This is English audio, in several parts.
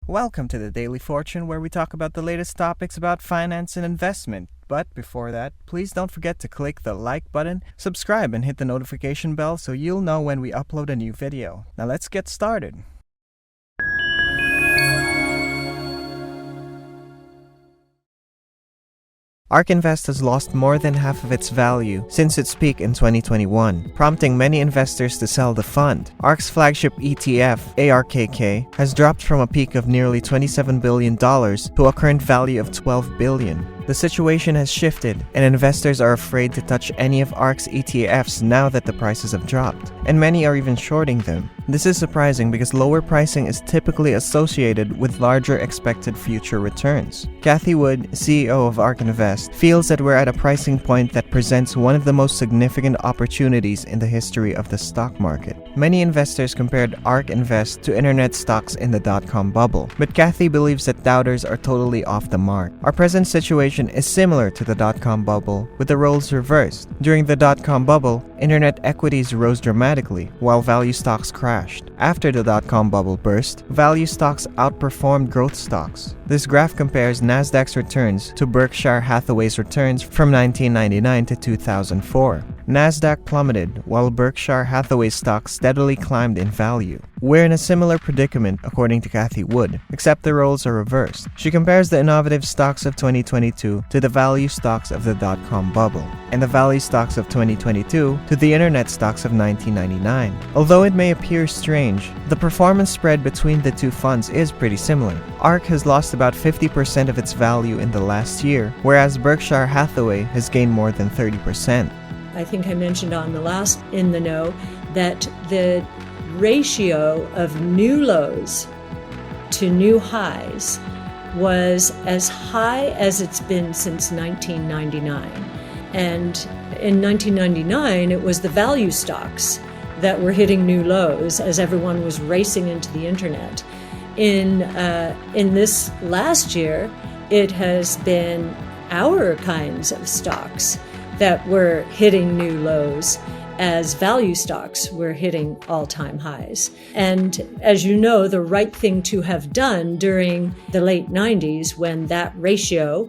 Welcome to the Daily Fortune, where we talk about the latest topics about finance and investment. But before that, please don't forget to click the like button, subscribe, and hit the notification bell so you'll know when we upload a new video. Now let's get started. Ark Invest has lost more than half of its value since its peak in 2021, prompting many investors to sell the fund. Ark's flagship ETF, ARKK, has dropped from a peak of nearly $27 billion to a current value of $12 billion. The situation has shifted, and investors are afraid to touch any of Ark's ETFs now that the prices have dropped, and many are even shorting them. This is surprising because lower pricing is typically associated with larger expected future returns. Cathie, CEO of Ark Invest, feels that we're at a pricing point that presents one of the most significant opportunities in the history of the stock market. Many investors compared Ark Invest to internet stocks in the dot-com bubble, but Cathie believes that doubters are totally off the mark. Our present situation is similar to the dot-com bubble, with the roles reversed. During the dot-com bubble, internet equities rose dramatically, while value stocks crashed. After the dot-com bubble burst, value stocks outperformed growth stocks. This graph compares Nasdaq's returns to Berkshire Hathaway's returns from 1999 to 2004. Nasdaq plummeted, while Berkshire Hathaway stock steadily climbed in value. We're in a similar predicament, according to Cathie Wood, except the roles are reversed. She compares the innovative stocks of 2022 to the value stocks of the dot-com bubble, and the value stocks of 2022 to the internet stocks of 1999. Although it may appear strange, the performance spread between the two funds is pretty similar. Ark has lost about 50% of its value in the last year, whereas Berkshire Hathaway has gained more than 30%. I think I mentioned on the last In the Know that the ratio of new lows to new highs was as high as it's been since 1999. And in 1999, it was the value stocks that were hitting new lows as everyone was racing into the internet. In this last year, it has been our kinds of stocks that were hitting new lows as value stocks were hitting all-time highs. And as you know, the right thing to have done during the late 90s when that ratio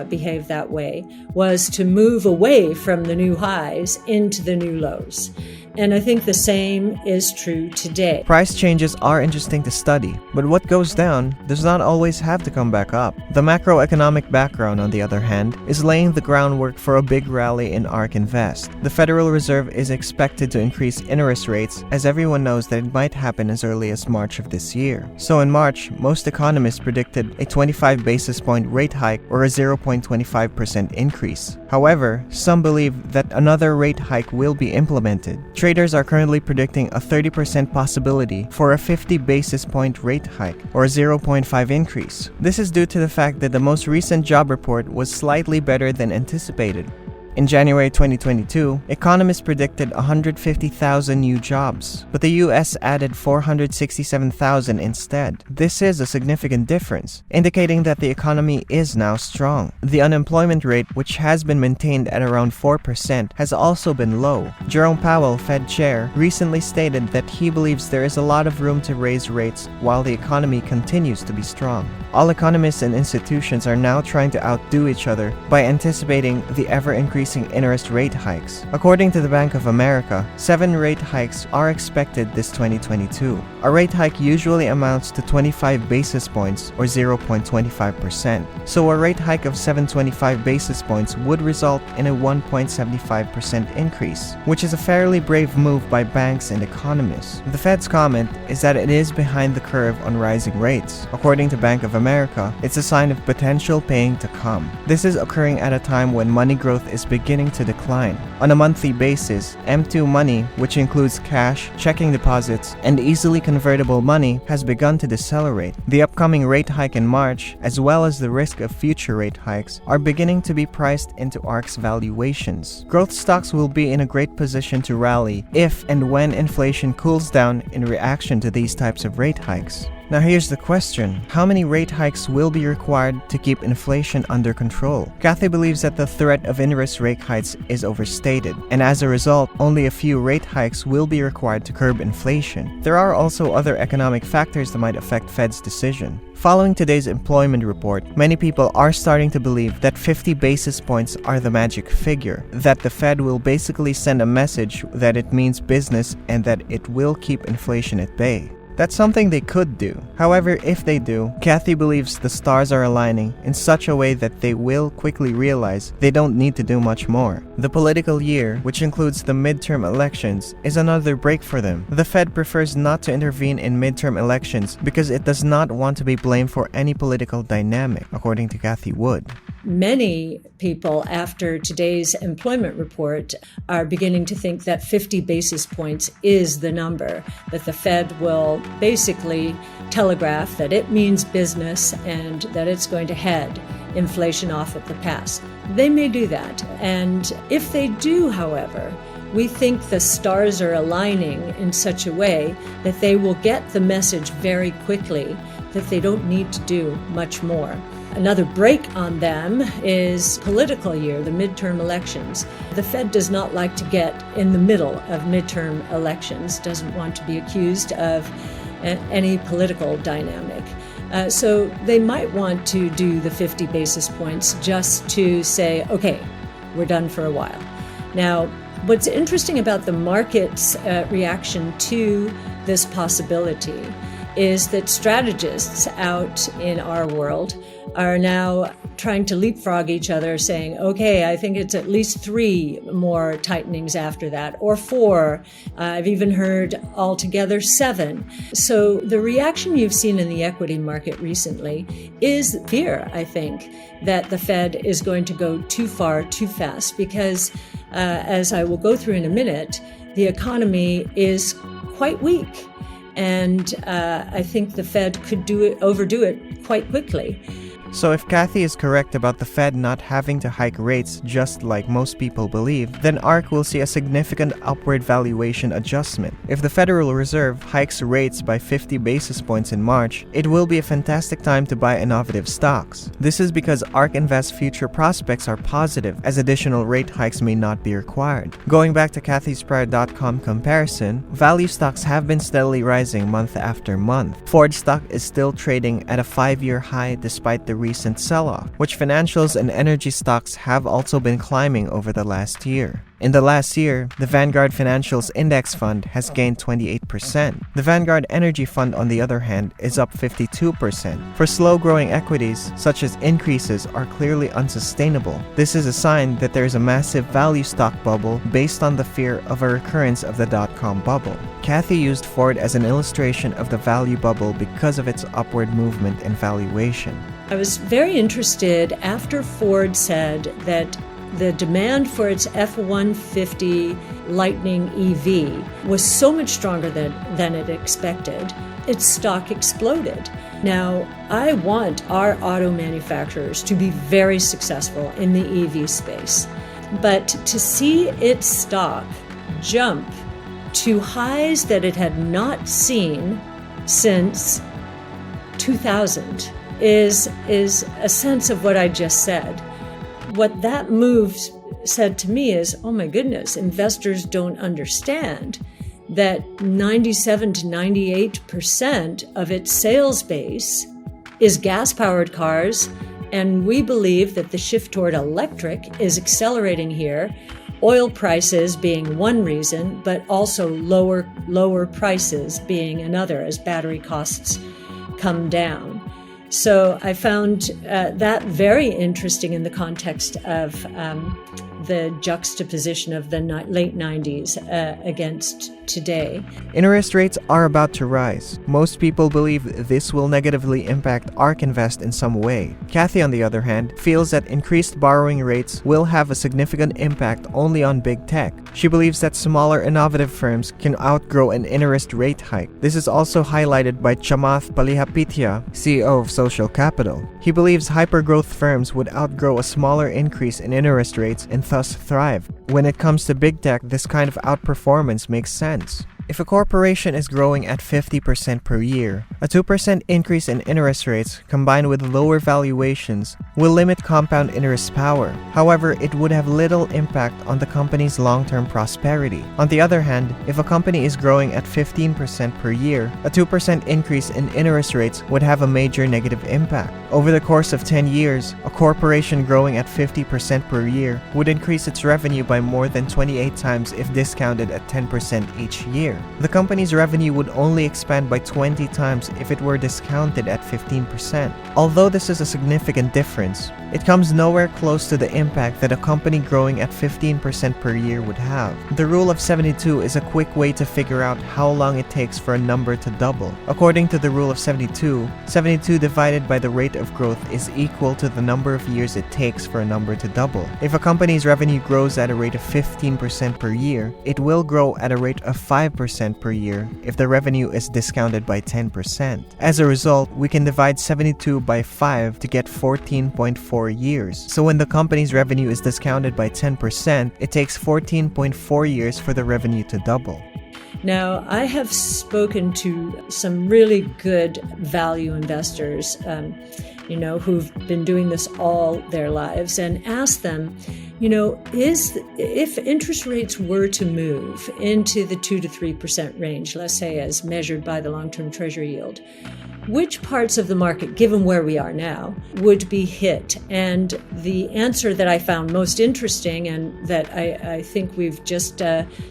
behaved that way was to move away from the new highs into the new lows. And I think the same is true today. Price changes are interesting to study, but what goes down does not always have to come back up. The macroeconomic background, on the other hand, is laying the groundwork for a big rally in Ark Invest. The Federal Reserve is expected to increase interest rates, as everyone knows that it might happen as early as March of this year. So in March, most economists predicted a 25 basis point rate hike or a 0.25% increase. However, some believe that another rate hike will be implemented. Traders are currently predicting a 30% possibility for a 50 basis point rate hike or a 0.5 increase. This is due to the fact that the most recent job report was slightly better than anticipated. In January 2022, economists predicted 150,000 new jobs, but the US added 467,000 instead. This is a significant difference, indicating that the economy is now strong. The unemployment rate, which has been maintained at around 4%, has also been low. Jerome Powell, Fed chair, recently stated that he believes there is a lot of room to raise rates while the economy continues to be strong. All economists and institutions are now trying to outdo each other by anticipating the ever-increasing interest rate hikes. According to the Bank of America, 7 rate hikes are expected this 2022. A rate hike usually amounts to 25 basis points or 0.25%. So a rate hike of 725 basis points would result in a 1.75% increase, which is a fairly brave move by banks and economists. The Fed's comment is that it is behind the curve on rising rates. According to Bank of America, it's a sign of potential pain to come. This is occurring at a time when money growth is beginning to decline. On a monthly basis, M2 money, which includes cash, checking deposits, and easily convertible money, has begun to decelerate. The upcoming rate hike in March, as well as the risk of future rate hikes, are beginning to be priced into Ark's valuations. Growth stocks will be in a great position to rally if and when inflation cools down in reaction to these types of rate hikes. Now here's the question. How many rate hikes will be required to keep inflation under control? Cathie believes that the threat of interest rate hikes is overstated, and as a result, only a few rate hikes will be required to curb inflation. There are also other economic factors that might affect Fed's decision. Following today's employment report, many people are starting to believe that 50 basis points are the magic figure, that the Fed will basically send a message that it means business and that it will keep inflation at bay. That's something they could do. However, if they do, Cathie believes the stars are aligning in such a way that they will quickly realize they don't need to do much more. The political year, which includes the midterm elections, is another break for them. The Fed prefers not to intervene in midterm elections because it does not want to be blamed for any political dynamic, according to Cathie Wood. Many people, after today's employment report, are beginning to think that 50 basis points is the number, that the Fed will basically telegraph that it means business and that it's going to head inflation off at the pass. They may do that. And if they do, however, we think the stars are aligning in such a way that they will get the message very quickly that they don't need to do much more. Another break on them is political year, the midterm elections. The Fed does not like to get in the middle of midterm elections, doesn't want to be accused of any political dynamic. So they might want to do the 50 basis points just to say, okay, we're done for a while. Now, what's interesting about the market's reaction to this possibility is that strategists out in our world are now trying to leapfrog each other, saying, okay, I think it's at least 3 more tightenings after that, or 4. I've even heard altogether 7. So the reaction you've seen in the equity market recently is fear, I think, that the Fed is going to go too far, too fast, because as I will go through in a minute, the economy is quite weak. And I think the Fed could overdo it quite quickly. So if Cathie is correct about the Fed not having to hike rates just like most people believe, then ARK will see a significant upward valuation adjustment. If the Federal Reserve hikes rates by 50 basis points in March, it will be a fantastic time to buy innovative stocks. This is because Ark Invest future prospects are positive, as additional rate hikes may not be required. Going back to Cathie'sPrior.com comparison, value stocks have been steadily rising month after month. Ford stock is still trading at a 5-year high despite the recent sell-off, which financials and energy stocks have also been climbing over the last year. In the last year, the Vanguard Financials Index Fund has gained 28%. The Vanguard Energy Fund, on the other hand, is up 52%. For slow-growing equities, such as increases are clearly unsustainable. This is a sign that there is a massive value stock bubble based on the fear of a recurrence of the dot-com bubble. Cathie used Ford as an illustration of the value bubble because of its upward movement and valuation. I was very interested after Ford said that the demand for its F-150 Lightning EV was so much stronger than it expected, its stock exploded. Now, I want our auto manufacturers to be very successful in the EV space, but to see its stock jump to highs that it had not seen since 2000 is a sense of what I just said. What that move said to me is, oh my goodness, investors don't understand that 97 to 98% of its sales base is gas-powered cars, and we believe that the shift toward electric is accelerating here, oil prices being one reason, but also lower prices being another as battery costs come down. So I found that very interesting in the context of the juxtaposition of the late 90s against today. Interest rates are about to rise. Most people believe this will negatively impact Ark Invest in some way. Cathie, on the other hand, feels that increased borrowing rates will have a significant impact only on big tech. She believes that smaller innovative firms can outgrow an interest rate hike. This is also highlighted by Chamath Palihapitiya, CEO of Social Capital. He believes hypergrowth firms would outgrow a smaller increase in interest rates and thus thrive. When it comes to big tech, this kind of outperformance makes sense. If a corporation is growing at 50% per year, a 2% increase in interest rates combined with lower valuations will limit compound interest power. However, it would have little impact on the company's long-term prosperity. On the other hand, if a company is growing at 15% per year, a 2% increase in interest rates would have a major negative impact. Over the course of 10 years, a corporation growing at 50% per year would increase its revenue by more than 28 times if discounted at 10% each year. The company's revenue would only expand by 20 times if it were discounted at 15%. Although this is a significant difference, it comes nowhere close to the impact that a company growing at 15% per year would have. The rule of 72 is a quick way to figure out how long it takes for a number to double. According to the rule of 72, 72 divided by the rate of growth is equal to the number of years it takes for a number to double. If a company's revenue grows at a rate of 15% per year, it will grow at a rate of 5% per year if the revenue is discounted by 10%. As a result, we can divide 72 by 5 to get 14.4 years. So when the company's revenue is discounted by 10%, it takes 14.4 years for the revenue to double. Now, I have spoken to some really good value investors, who've been doing this all their lives, and asked them, if interest rates were to move into the 2 to 3% range, let's say as measured by the long-term treasury yield, which parts of the market, given where we are now, would be hit? And the answer that I found most interesting, and that I think we've just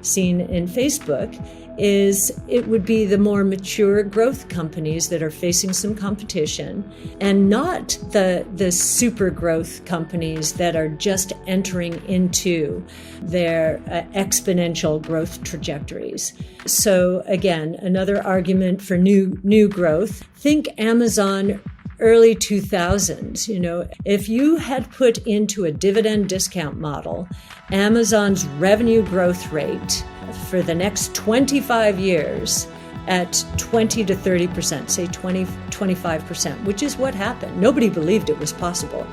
seen in Facebook, is it would be the more mature growth companies that are facing some competition, and not the super growth companies that are just entering into their exponential growth trajectories. So again, another argument for new growth. Think Amazon early 2000s. If you had put into a dividend discount model Amazon's revenue growth rate for the next 25 years at 20 to 30%, say 25%, which is what happened. Nobody believed it was possible.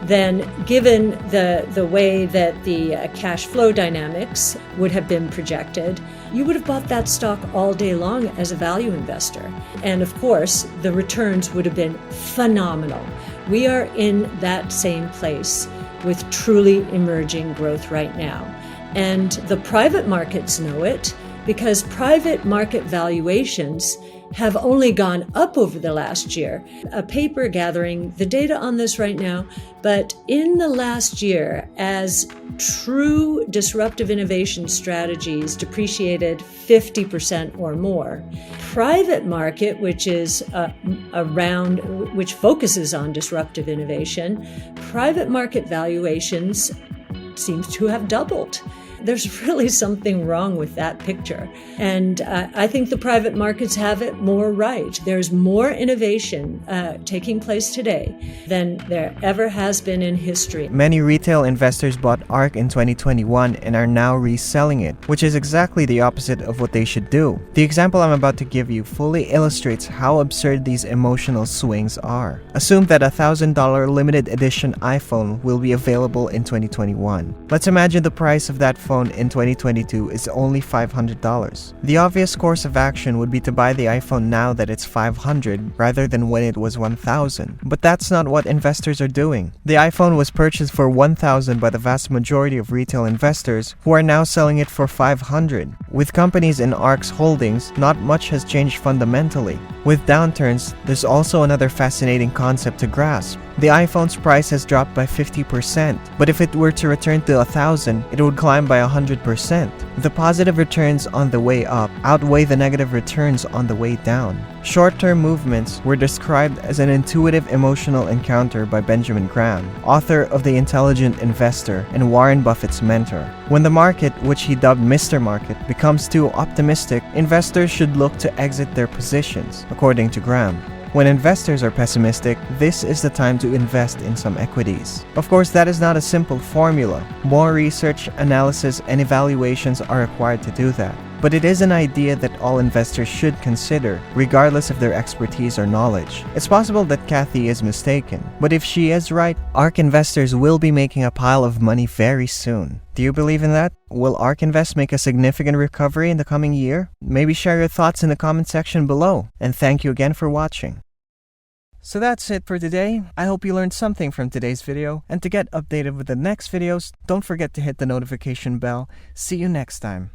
Then, given the way that the cash flow dynamics would have been projected, you would have bought that stock all day long as a value investor. And of course, the returns would have been phenomenal. We are in that same place with truly emerging growth right now. And the private markets know it, because private market valuations have only gone up over the last year. A paper gathering the data on this right now, but in the last year, as true disruptive innovation strategies depreciated 50% or more, private market, which is which focuses on disruptive innovation, private market valuations seems to have doubled. There's really something wrong with that picture. And I think the private markets have it more right. There's more innovation taking place today than there ever has been in history. Many retail investors bought Ark in 2021 and are now reselling it, which is exactly the opposite of what they should do. The example I'm about to give you fully illustrates how absurd these emotional swings are. Assume that a $1,000 limited edition iPhone will be available in 2021. Let's imagine the price of that phone in 2022 is only $500. The obvious course of action would be to buy the iPhone now that it's $500 rather than when it was $1,000. But that's not what investors are doing. The iPhone was purchased for $1,000 by the vast majority of retail investors who are now selling it for $500. With companies in Ark's holdings, not much has changed fundamentally. With downturns, there's also another fascinating concept to grasp. The iPhone's price has dropped by 50%, but if it were to return to $1,000, it would climb by 100%. The positive returns on the way up outweigh the negative returns on the way down. Short-term movements were described as an intuitive emotional encounter by Benjamin Graham, author of The Intelligent Investor and Warren Buffett's mentor. When the market, which he dubbed Mr. Market, becomes too optimistic, investors should look to exit their positions, according to Graham. When investors are pessimistic, this is the time to invest in some equities. Of course, that is not a simple formula. More research, analysis, and evaluations are required to do that. But it is an idea that all investors should consider, regardless of their expertise or knowledge. It's possible that Cathie is mistaken, but if she is right, ARK investors will be making a pile of money very soon. Do you believe in that? Will Ark Invest make a significant recovery in the coming year? Maybe share your thoughts in the comment section below. And thank you again for watching. So that's it for today. I hope you learned something from today's video. And to get updated with the next videos, don't forget to hit the notification bell. See you next time.